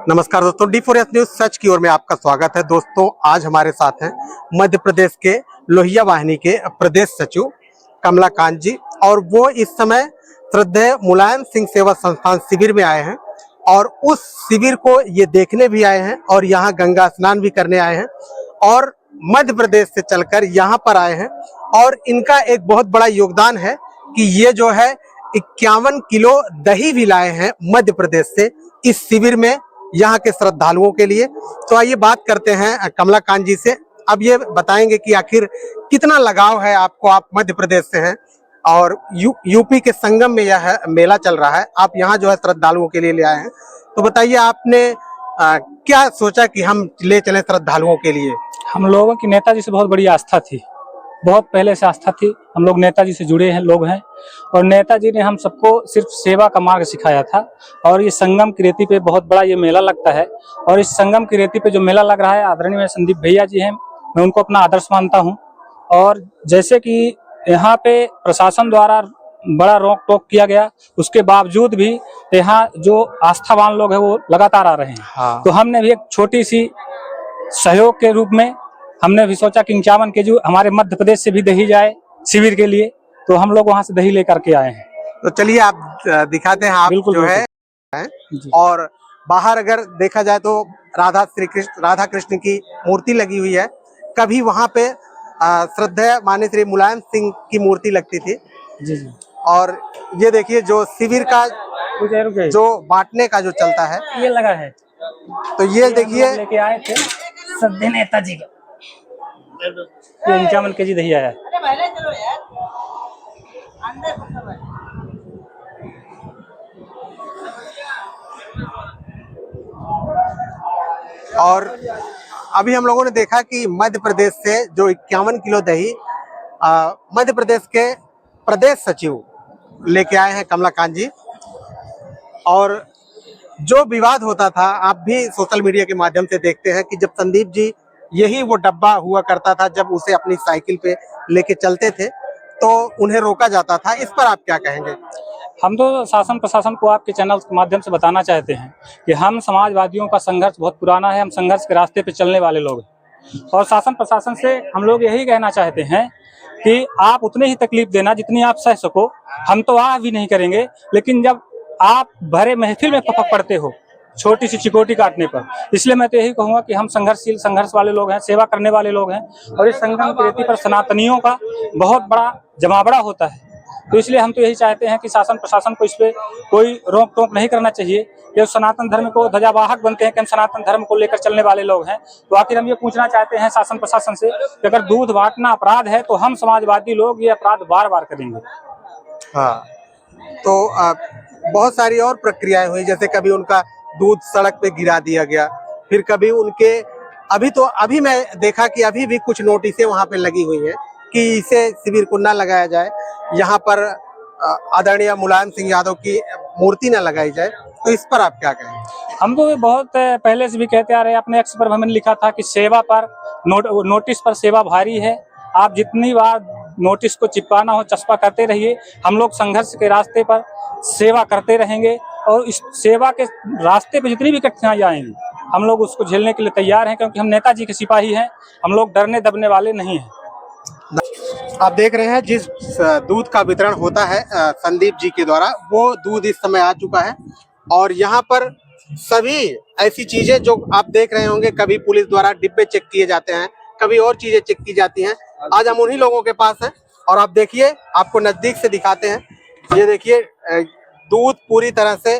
नमस्कार दोस्तों, D4S news सच की ओर में आपका स्वागत है। दोस्तों, आज हमारे साथ हैं मध्य प्रदेश के लोहिया वाहिनी के प्रदेश सचिव कमलाकांत जी, और वो इस समय श्रद्धेय मुलायम सिंह सेवा संस्थान शिविर में आए हैं और उस शिविर को ये देखने भी आए हैं और यहाँ गंगा स्नान भी करने आए हैं और मध्य प्रदेश से चलकर यहाँ पर आए हैं। और इनका एक बहुत बड़ा योगदान है कि ये जो है 51 किलो दही भी लाए हैं मध्य प्रदेश से इस शिविर में यहाँ के श्रद्धालुओं के लिए। तो आइए बात करते हैं कमलाकांत जी से। अब ये बताएंगे कि आखिर कितना लगाव है आपको, आप मध्य प्रदेश से हैं और यूपी के संगम में यह मेला चल रहा है, आप यहाँ जो है श्रद्धालुओं के लिए ले आए हैं। तो बताइए आपने क्या सोचा कि हम ले चलें श्रद्धालुओं के लिए? हम लोगों की नेताजी से बहुत बड़ी आस्था थी, बहुत पहले से आस्था थी। हम लोग नेताजी से जुड़े हैं लोग हैं और नेताजी ने हम सबको सिर्फ सेवा का मार्ग सिखाया था। और ये संगम की रेती पे बहुत बड़ा ये मेला लगता है और इस संगम की रेती पे जो मेला लग रहा है, आदरणीय संदीप भैया जी हैं, मैं उनको अपना आदर्श मानता हूँ। और जैसे कि यहाँ पे प्रशासन द्वारा बड़ा रोक टोक किया गया, उसके बावजूद भी यहाँ जो आस्थावान लोग हैं वो लगातार आ रहे हैं। हाँ। तो हमने भी एक छोटी सी सहयोग के रूप में हमने भी सोचा कि 51 केजी हमारे मध्य प्रदेश से भी दही जाए शिविर के लिए, तो हम लोग वहां से दही लेकर के आए हैं। तो चलिए आप दिखाते हैं, आप जो है। और बाहर अगर देखा जाए तो राधा कृष्ण की मूर्ति लगी हुई है। कभी वहां पे श्रद्धेय माननीय श्री मुलायम सिंह की मूर्ति लगती थी। जी जी। और ये देखिए जो शिविर का जो बांटने का जो चलता है, ये लगा है। तो ये देखिए लेके आए थे श्रद्धेय नेताजी का 51 केजी दही आया है। और अभी हम लोगों ने देखा कि मध्य प्रदेश से जो 51 किलो दही मध्य प्रदेश के प्रदेश सचिव लेके आए हैं कमलाकांत जी। और जो विवाद होता था, आप भी सोशल मीडिया के माध्यम से देखते हैं कि जब संदीप जी यही वो डब्बा हुआ करता था, जब उसे अपनी साइकिल पे लेके चलते थे तो उन्हें रोका जाता था। इस पर आप क्या कहेंगे? हम तो शासन प्रशासन को आपके चैनल के माध्यम से बताना चाहते हैं कि हम समाजवादियों का संघर्ष बहुत पुराना है, हम संघर्ष के रास्ते पे चलने वाले लोग हैं। और शासन प्रशासन से हम लोग यही कहना चाहते हैं कि आप उतने ही तकलीफ देना जितनी आप सह सको, हम तो आ भी नहीं करेंगे। लेकिन जब आप भरे महफिल में फपक पड़ते हो छोटी सी चिकोटी काटने पर, इसलिए मैं तो यही कहूंगा कि हम संघर्षशील, संघर्ष वाले लोग हैं, सेवा करने वाले लोग हैं। और इस संगम की रेती पर सनातनियों का बहुत बड़ा जमावड़ा होता है। तो इसलिए हम तो यही चाहते हैं कि शासन प्रशासन को इस पे कोई रोक टोक नहीं करना चाहिए कि सनातन धर्म को ध्वजावाहक बनते हैं कि हम सनातन धर्म को लेकर चलने वाले लोग हैं। तो आखिर हम ये पूछना चाहते हैं शासन प्रशासन से कि अगर दूध बांटना अपराध है तो हम समाजवादी लोग ये अपराध बार बार करेंगे। हाँ, तो बहुत सारी और प्रक्रियाएं हुई, जैसे कभी उनका दूध सड़क पे गिरा दिया गया, फिर कभी उनके अभी मैं देखा कि अभी भी कुछ नोटिसें वहां पे लगी हुई हैं कि इसे शिविर को न लगाया जाए, यहाँ पर आदरणीय मुलायम सिंह यादव की मूर्ति न लगाई जाए। तो इस पर आप क्या कहेंगे? हम तो बहुत पहले से भी कहते आ रहे हैं, अपने एक्स पर हमने लिखा था कि सेवा पर नोटिस पर सेवा भारी है। आप जितनी बार नोटिस को चिपकाना हो चस्पा करते रहिए, हम लोग संघर्ष के रास्ते पर सेवा करते रहेंगे और इस सेवा के रास्ते पे जितनी भी कठिनाई आएंगी हम लोग उसको झेलने के लिए तैयार हैं, क्योंकि हम नेताजी के सिपाही हैं। हम लोग डरने दबने वाले नहीं हैं। आप देख रहे हैं जिस दूध का वितरण होता है संदीप जी के द्वारा, वो दूध इस समय आ चुका है। और यहाँ पर सभी ऐसी चीजें जो आप देख रहे होंगे, कभी पुलिस द्वारा डिब्बे चेक किए जाते हैं, कभी और चीजें चेक की जाती हैं, आज हम उन्हीं लोगों के पास हैं। और आप देखिए, आपको नजदीक से दिखाते हैं, ये देखिए दूध पूरी तरह से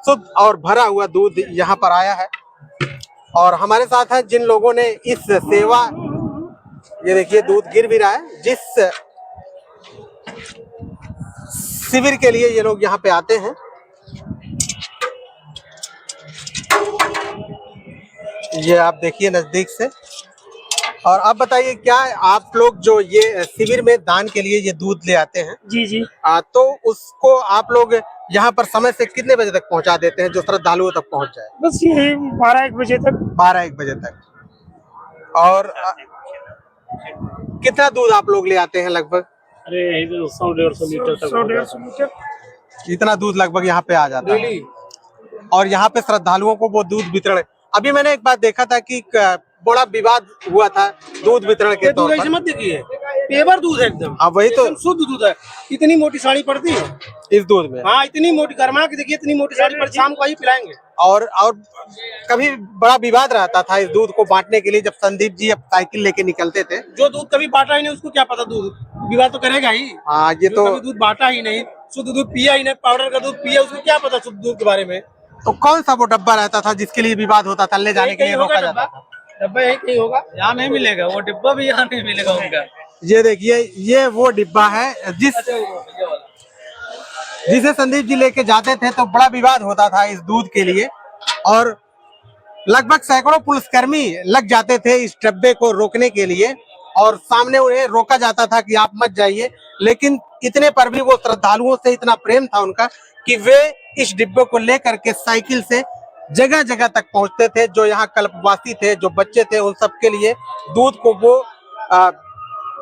शुद्ध और भरा हुआ दूध यहाँ पर आया है। और हमारे साथ है जिन लोगों ने इस सेवा, ये देखिए दूध गिर भी रहा है, जिस शिविर के लिए ये लोग यहाँ पे आते हैं। ये आप देखिए नजदीक से। और आप बताइए, क्या आप लोग जो ये शिविर में दान के लिए ये दूध ले आते हैं? जी जी। तो उसको आप लोग यहाँ पर समय से कितने बजे तक पहुँचा देते हैं जो श्रद्धालुओं तक पहुँच जाए? बस ये 12-1 बजे तक। 12-1 बजे तक। और कितना दूध आप लोग ले आते हैं लगभग? अरे 100-150 लीटर तक। 100-150 लीटर इतना दूध लगभग यहाँ पे आ जाता है। और यहाँ पे श्रद्धालुओं को वो दूध वितरण। अभी मैंने एक बात देखा था कि बड़ा विवाद हुआ था दूध वितरण के तौर पर। मत देखिए, पेवर दूध है एकदम। हाँ वही तो, एकदम शुद्ध दूध है। इतनी मोटी साड़ी पड़ती है इस दूध में। हाँ, इतनी मोटी गरमा के देखिए, इतनी मोटी साड़ी पर शाम को ही पिलाएंगे। और कभी बड़ा विवाद रहता था इस दूध को बांटने के लिए, जब संदीप जी अब साइकिल लेके निकलते थे। जो दूध कभी बांटा ही नहीं उसको क्या पता, दूध विवाद तो करेगा ही। हाँ ये तो, कभी दूध बांटा ही नहीं, शुद्ध दूध पिया ही नहीं, पाउडर का दूध पिया, उसको क्या पता शुद्ध दूध के बारे में। तो कौन सा वो डब्बा रहता था जिसके लिए विवाद होता था, ले जाने के लिए रोका जाता था? डब्बा यही कहीं होगा, यहाँ नहीं मिलेगा वो डिब्बा, भी यहाँ नहीं मिलेगा उनका। ये देखिए, ये वो डिब्बा है जिसे संदीप जी लेके जाते थे, तो बड़ा विवाद होता था इस दूध के लिए। और लगभग सैकड़ों पुलिसकर्मी लग जाते थे इस डब्बे को रोकने के लिए, और सामने उन्हें रोका जाता था कि आप मत जाइए। लेकिन इतने पर भी वो श्रद्धालुओं से इतना प्रेम था उनका कि वे इस डिब्बे को लेकर के साइकिल से जगह जगह तक पहुंचते थे। जो यहाँ कल्पवासी थे, जो बच्चे थे, उन सबके लिए दूध को वो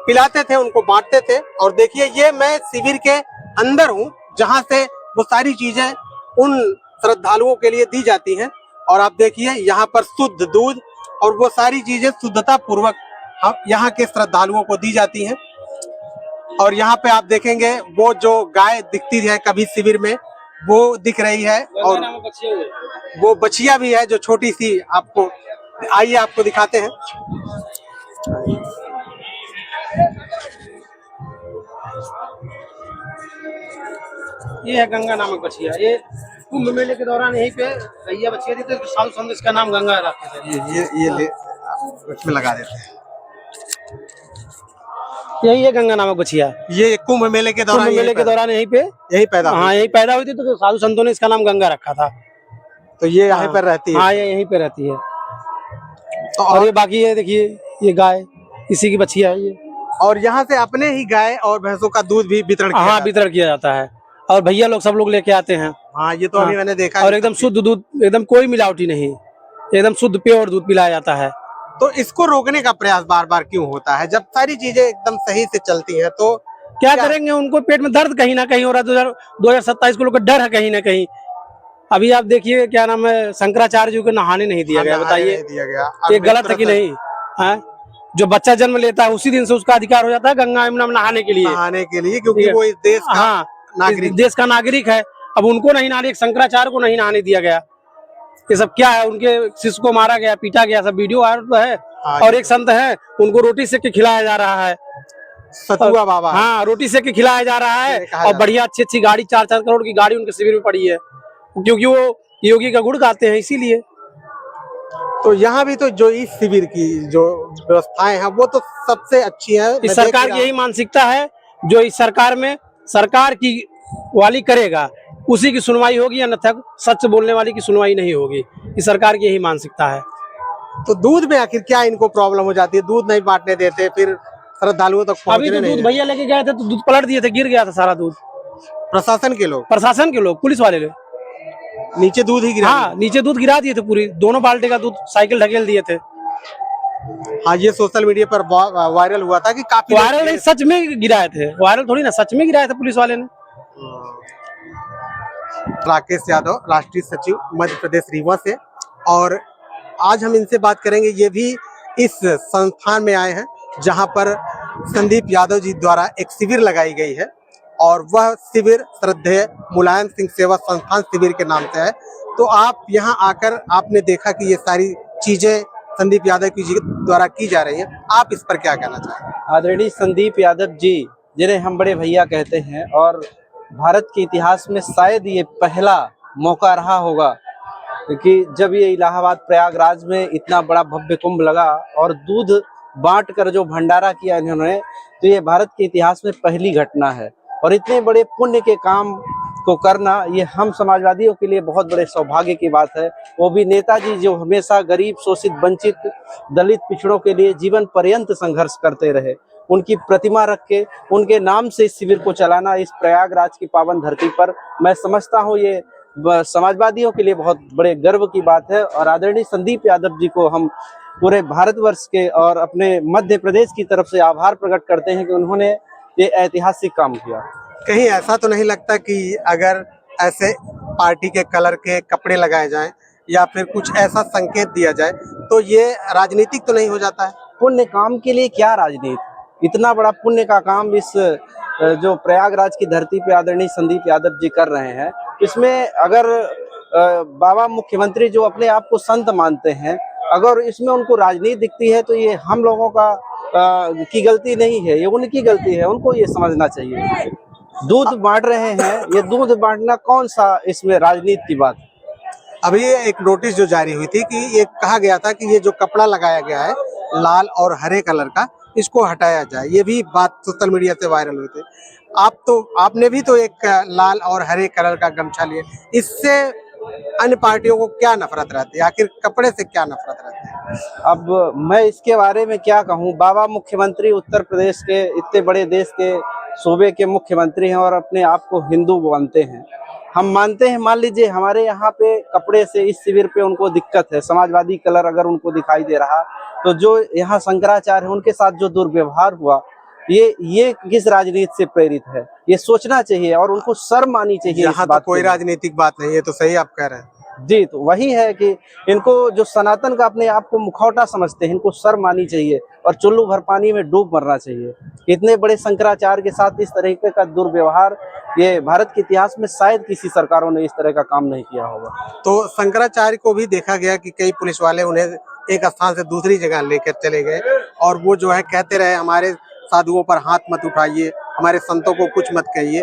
पिलाते थे, उनको बांटते थे। और देखिए, ये मैं शिविर के अंदर हूँ जहाँ से वो सारी चीजें उन श्रद्धालुओं के लिए दी जाती हैं। और आप देखिए, यहाँ पर शुद्ध दूध और वो सारी चीजें शुद्धता पूर्वक यहाँ के श्रद्धालुओं को दी जाती हैं। और यहाँ पे आप देखेंगे वो जो गाय दिखती है कभी शिविर में, वो दिख रही है। और वो बछिया भी है जो छोटी सी, आपको आइए आपको दिखाते हैं। ये है गंगा नामक बछिया। ये कुंभ मेले के दौरान यहीं पे गैया बछिया थी, तो साधु संत इसका नाम गंगा रखते थे। ये ले उसमें लगा देते हैं। यही है गंगा नामक बछिया। ये कुंभ मेले के दौरान, यहीं पे यही पैदा हुई। हाँ, यही पैदा हुई थी, तो साधु संतों ने इसका नाम गंगा रखा था। तो ये यहाँ पर रहती है। हाँ, ये यहीं पे रहती है। तो और ये बाकी है, देखिए ये गाय इसी की बछिया है ये। और यहाँ से अपने ही गाय और भैंसों का दूध भी वितरण किया हाँ, वितरण किया जाता है। और भैया लोग सब लोग लेके आते हैं। हाँ, ये तो अभी मैंने देखा। और एकदम शुद्ध दूध, एकदम कोई मिलावटी नहीं, एकदम शुद्ध प्योर दूध पिलाया जाता है। तो इसको रोकने का प्रयास बार बार क्यों होता है, जब सारी चीजें एकदम सही से चलती हैं? तो क्या करेंगे, उनको पेट में दर्द कहीं ना कहीं हो रहा है। 2027 को लोग का डर है कहीं ना कहीं। अभी आप देखिए, क्या नाम है, शंकराचार्य जी को नहाने नहीं दिया गया, बताइए ये गलत है कि नहीं है? जो बच्चा जन्म लेता है उसी दिन से उसका अधिकार हो जाता है गंगा यमुना में नहाने के लिए, क्योंकि वो इस देश का नागरिक, देश का नागरिक है। अब उनको नहीं नहाने, शंकराचार्य को नहीं नहाने दिया गया। ये सब क्या है, उनके शिष्य को मारा गया, पीटा गया, सब वीडियो वायरल तो है। और एक संत है, उनको रोटी सेक के खिलाया जा रहा है, सतुआ बाबा। हाँ, रोटी सेक के खिलाया जा रहा है। और बढ़िया अच्छी अच्छी गाड़ी, 4-4 करोड़ की गाड़ी उनके शिविर में पड़ी है, क्योंकि वो योगी का गुण गाते हैं, इसीलिए। तो यहाँ भी तो जो इस शिविर की जो व्यवस्थाएं हैं वो तो सबसे अच्छी है। इस सरकार की यही मानसिकता है, जो इस सरकार में सरकार की वाली करेगा उसी की सुनवाई होगी, अन्यथा सच बोलने वाली की सुनवाई नहीं होगी। इस सरकार की यही मानसिकता है। तो दूध में आखिर क्या इनको प्रॉब्लम हो जाती है? दूध नहीं बांटने देते, फिर श्रद्धालुओं तक अभी तो दूध भैया लेके गए थे तो दूध पलट दिए थे, गिर गया था सारा दूध। प्रशासन के लोग, पुलिस वाले लोग नीचे दूध ही गिरा। हाँ, नीचे दूध गिरा दिए थे, पूरी दोनों बाल्टी का दूध साइकिल ढकेल दिए थे। हाँ, ये सोशल मीडिया पर वायरल हुआ था कि काफी वायरल नहीं, सच में गिराए थे, वायरल थोड़ी ना, सच में गिराए थे पुलिस वाले ने। राकेश यादव, राष्ट्रीय सचिव मध्य प्रदेश रीवा से, और आज हम इनसे बात करेंगे। ये भी इस संस्थान में आए हैं जहां पर संदीप यादव जी द्वारा एक शिविर लगाई गई है, और वह शिविर श्रद्धेय मुलायम सिंह सेवा संस्थान शिविर के नाम से है। तो आप यहाँ आकर आपने देखा कि ये सारी चीजें संदीप यादव जी द्वारा की जा रही हैं, आप इस पर क्या कहना चाहेंगे? आदरणीय संदीप यादव जी, जिन्हें हम बड़े भैया कहते हैं, और भारत के इतिहास में शायद ये पहला मौका रहा होगा क्योंकि जब ये इलाहाबाद प्रयागराज में इतना बड़ा भव्य कुंभ लगा और दूध बांट कर जो भंडारा किया इन्होंने, तो ये भारत के इतिहास में पहली घटना है। और इतने बड़े पुण्य के काम को करना, ये हम समाजवादियों के लिए बहुत बड़े सौभाग्य की बात है। वो भी नेताजी जो हमेशा गरीब, शोषित, वंचित, दलित, पिछड़ों के लिए जीवन पर्यंत संघर्ष करते रहे, उनकी प्रतिमा रख के उनके नाम से इस शिविर को चलाना इस प्रयागराज की पावन धरती पर, मैं समझता हूँ ये समाजवादियों के लिए बहुत बड़े गर्व की बात है। और आदरणीय संदीप यादव जी को हम पूरे भारतवर्ष के और अपने मध्य प्रदेश की तरफ से आभार प्रकट करते हैं कि उन्होंने ये ऐतिहासिक काम किया। कहीं ऐसा तो नहीं लगता कि अगर ऐसे पार्टी के कलर के कपड़े लगाए जाएं या फिर कुछ ऐसा संकेत दिया जाए तो ये राजनीतिक तो नहीं हो जाता है? पुण्य काम के लिए क्या राजनीति, इतना बड़ा पुण्य का काम इस जो प्रयागराज की धरती पे आदरणीय संदीप यादव जी कर रहे हैं, इसमें अगर बाबा मुख्यमंत्री जो अपने आप को संत मानते हैं, अगर इसमें उनको राजनीति दिखती है तो ये हम लोगों का की गलती नहीं है, ये उनकी गलती है, उनको ये समझना चाहिए। दूध बांट रहे हैं, ये दूध बांटना कौन सा इसमें राजनीति की बात? अभी एक नोटिस जो जारी हुई थी कि ये कहा गया था कि ये जो कपड़ा लगाया गया है लाल और हरे कलर का, इसको हटाया जाए, ये भी बात सोशल मीडिया से वायरल हुई थी। आपने भी तो एक लाल और हरे कलर का गमछा लिया, इससे अन्य पार्टियों को क्या नफरत रहती है? आखिर कपड़े से क्या नफरत रहती है? अब मैं इसके बारे में क्या कहूँ, बाबा मुख्यमंत्री उत्तर प्रदेश के इतने बड़े देश के सूबे के मुख्यमंत्री हैं और अपने आप को हिंदू मानते हैं। हम मानते हैं, मान लीजिए हमारे यहाँ पे कपड़े से इस शिविर पे उनको दिक्कत है, समाजवादी कलर अगर उनको दिखाई दे रहा, तो जो यहाँ शंकराचार्य है उनके साथ जो दुर्व्यवहार हुआ, ये किस राजनीति से प्रेरित है, ये सोचना चाहिए और उनको शर्म आनी चाहिए। यहाँ तो कोई राजनीतिक बात नहीं है, तो सही आप कह रहे हैं जी। तो वही है कि इनको जो सनातन का अपने आप को मुखौटा समझते हैं, इनको शर्म आनी चाहिए और चुल्लू भर पानी में डूब मरना चाहिए। इतने बड़े शंकराचार्य के साथ इस तरीके का दुर्व्यवहार, ये भारत के इतिहास में शायद किसी सरकारों ने इस तरह का काम नहीं किया होगा। तो शंकराचार्य को भी देखा गया कि कई पुलिस वाले उन्हें एक स्थान से दूसरी जगह लेकर चले गए और वो जो है कहते रहे हमारे साधुओं पर हाथ मत उठाइए, हमारे संतों को कुछ मत कहिए,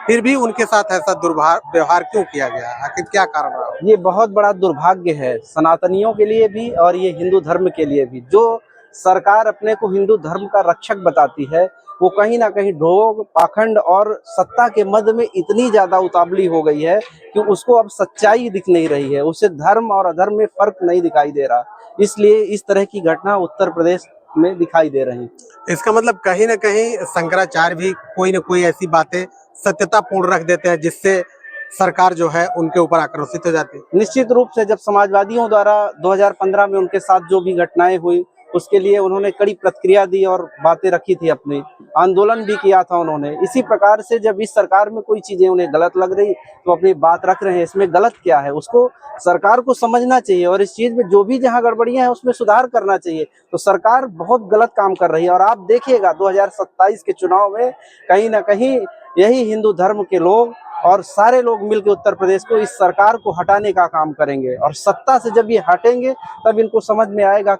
फिर भी उनके साथ ऐसा दुर्व्यवहार क्यों किया गया? आखिर क्या कारण रहा? ये बहुत बड़ा दुर्भाग्य है सनातनियों के लिए भी और ये हिंदू धर्म के लिए भी। जो सरकार अपने को हिंदू धर्म का रक्षक बताती है, वो कहीं ना कहीं ढोंग, पाखंड और सत्ता के मद में इतनी ज्यादा उतावली हो गई है कि उसको अब सच्चाई दिख नहीं रही है, उसे धर्म और अधर्म में फर्क नहीं दिखाई दे रहा। इसलिए इस तरह की घटना उत्तर प्रदेश में दिखाई दे रही। इसका मतलब कहीं ना कहीं शंकराचार्य भी कोई ना कोई ऐसी बातें सत्यतापूर्ण रख देते हैं जिससे सरकार जो है उनके ऊपर आक्रोशित हो जाती है। निश्चित रूप से जब समाजवादियों द्वारा 2015 में उनके साथ जो भी घटनाएं हुई, उसके लिए उन्होंने कड़ी प्रतिक्रिया दी और बातें रखी थी, अपनी आंदोलन भी किया था उन्होंने। इसी प्रकार से जब इस सरकार में कोई चीजें उन्हें गलत लग रही तो अपनी बात रख रहे हैं, इसमें गलत क्या है उसको सरकार को समझना चाहिए और इस चीज में जो भी जहां गड़बड़ियां हैं उसमें सुधार करना चाहिए। तो सरकार बहुत गलत काम कर रही है और आप देखिएगा 2027 के चुनाव में कहीं ना कहीं यही हिंदू धर्म के लोग और सारे लोग मिलकर उत्तर प्रदेश को, इस सरकार को हटाने का काम करेंगे और सत्ता से जब ये हटेंगे तब इनको समझ में आएगा कि